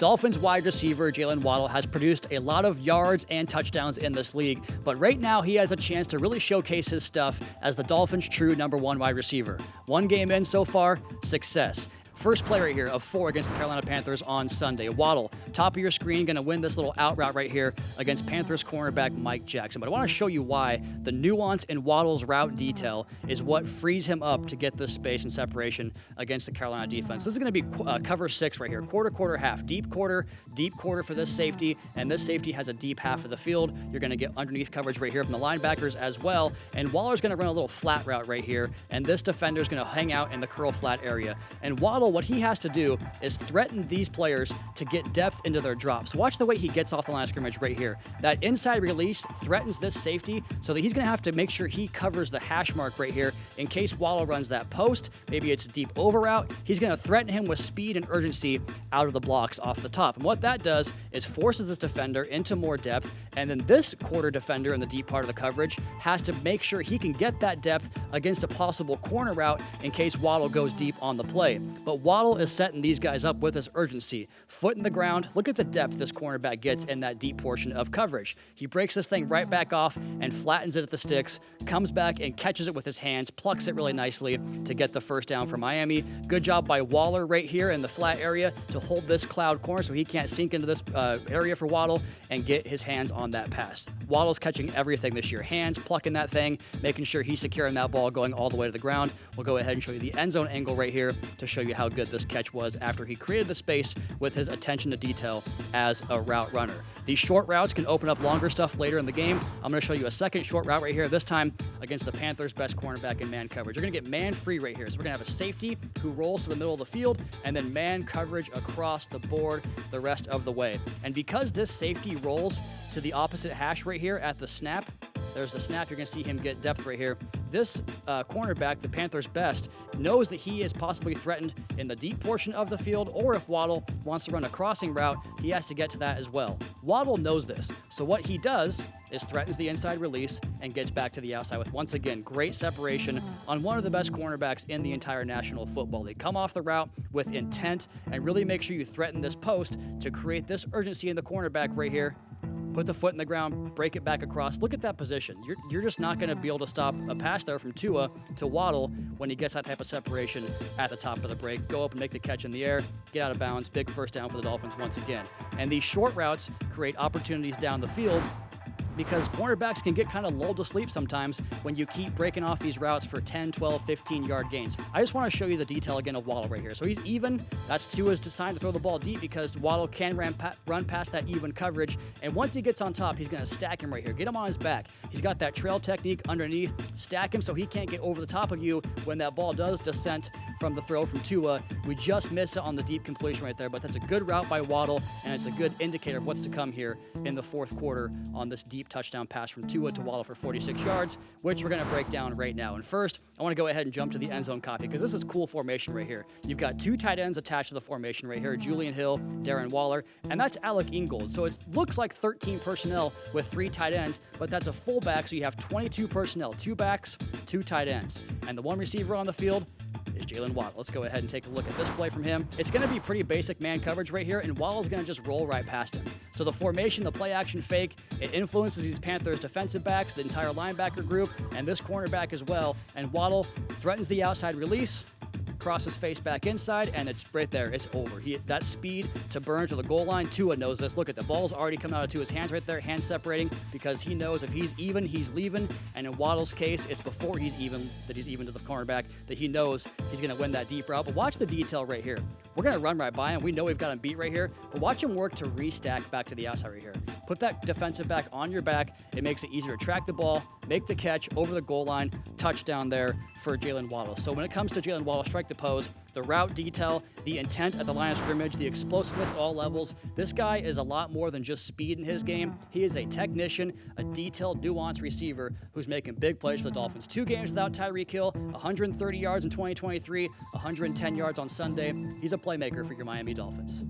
Dolphins wide receiver Jaylen Waddle has produced a lot of yards and touchdowns in this league, but right now he has a chance to really showcase his stuff as the Dolphins' true #1 wide receiver. One game in so far, success. First play right here of 4 against the Carolina Panthers on Sunday. Waddle, top of your screen, going to win this little out route right here against Panthers cornerback Mike Jackson. But I want to show you why the nuance in Waddle's route detail is what frees him up to get this space and separation against the Carolina defense. This is going to be cover 6 right here. Quarter, half. Deep quarter for this safety, and this safety has a deep half of the field. You're going to get underneath coverage right here from the linebackers as well, and Waller's going to run a little flat route right here, and this defender's going to hang out in the curl flat area. And Waddle, what he has to do is threaten these players to get depth into their drops. Watch the way he gets off the line of scrimmage right here. That inside release threatens this safety so that he's going to have to make sure he covers the hash mark right here in case Waddle runs that post. Maybe it's a deep over route. He's going to threaten him with speed and urgency out of the blocks off the top. And what that does is forces this defender into more depth, and then this quarter defender in the deep part of the coverage has to make sure he can get that depth against a possible corner route in case Waddle goes deep on the play. But Waddle is setting these guys up with his urgency. Foot in the ground. Look at the depth this cornerback gets in that deep portion of coverage. He breaks this thing right back off and flattens it at the sticks, comes back and catches it with his hands, plucks it really nicely to get the first down for Miami. Good job by Waller right here in the flat area to hold this cloud corner so he can't sink into this area for Waddle and get his hands on that pass. Waddle's catching everything this year. Hands, plucking that thing, making sure he's securing that ball going all the way to the ground. We'll go ahead and show you the end zone angle right here to show you how good this catch was after he created the space with his attention to detail as a route runner. These short routes can open up longer stuff later in the game. I'm going to show you a second short route right here, this time against the Panthers' best cornerback in man coverage. You're going to get man free right here. So we're going to have a safety who rolls to the middle of the field and then man coverage across the board the rest of the way. And because this safety rolls to the opposite hash right here at the snap, there's the snap. You're going to see him get depth right here. This cornerback, the Panthers' best, knows that he is possibly threatened in the deep portion of the field, or if Waddle wants to run a crossing route, he has to get to that as well. Waddle knows this. So what he does is threatens the inside release and gets back to the outside with, once again, great separation on one of the best cornerbacks in the entire National Football. They come off the route with intent and really make sure you threaten this post to create this urgency in the cornerback right here. Put the foot in the ground, break it back across. Look at that position. You're just not going to be able to stop a pass there from Tua to Waddle when he gets that type of separation at the top of the break. Go up and make the catch in the air, get out of bounds. Big first down for the Dolphins once again. And these short routes create opportunities down the field because cornerbacks can get kind of lulled to sleep sometimes when you keep breaking off these routes for 10, 12, 15-yard gains. I just want to show you the detail again of Waddle right here. So he's even. That's Tua's designed to throw the ball deep because Waddle can run past that even coverage. And once he gets on top, he's going to stack him right here. Get him on his back. He's got that trail technique underneath. Stack him so he can't get over the top of you when that ball does descent from the throw from Tua. We just missed it on the deep completion right there, but that's a good route by Waddle, and it's a good indicator of what's to come here in the fourth quarter on this deep touchdown pass from Tua to Waddle for 46 yards, which we're going to break down right now. And first, I want to go ahead and jump to the end zone copy because this is cool formation right here. You've got 2 tight ends attached to the formation right here, Julian Hill, Darren Waller, and that's Alec Ingold. So it looks like 13 personnel with 3 tight ends, but that's a fullback, so you have 22 personnel, 2 backs, 2 tight ends. And the one receiver on the field is Jaylen Waddle. Let's go ahead and take a look at this play from him. It's going to be pretty basic man coverage right here, and Waddle's going to just roll right past him. So the formation, the play action fake, it influences these Panthers defensive backs, the entire linebacker group, and this cornerback as well. And Waddle threatens the outside release, crosses face back inside, and it's right there. It's over. That speed to burn to the goal line. Tua knows this. Look at the ball's already coming out of Tua's hands right there, hands separating, because he knows if he's even, he's leaving. And in Waddle's case, it's before he's even to the cornerback that he knows he's going to win that deep route. But watch the detail right here. We're going to run right by him. We know we've got him beat right here, but watch him work to restack back to the outside right here. Put that defensive back on your back. It makes it easier to track the ball, make the catch over the goal line, touchdown there for Jaylen Waddle. So when it comes to Jaylen Waddle, strike the pose, the route detail, the intent at the line of scrimmage, the explosiveness at all levels, this guy is a lot more than just speed in his game. He is a technician, a detailed, nuanced receiver who's making big plays for the Dolphins. 2 games without Tyreek Hill, 130 yards in 2023, 110 yards on Sunday. He's a playmaker for your Miami Dolphins.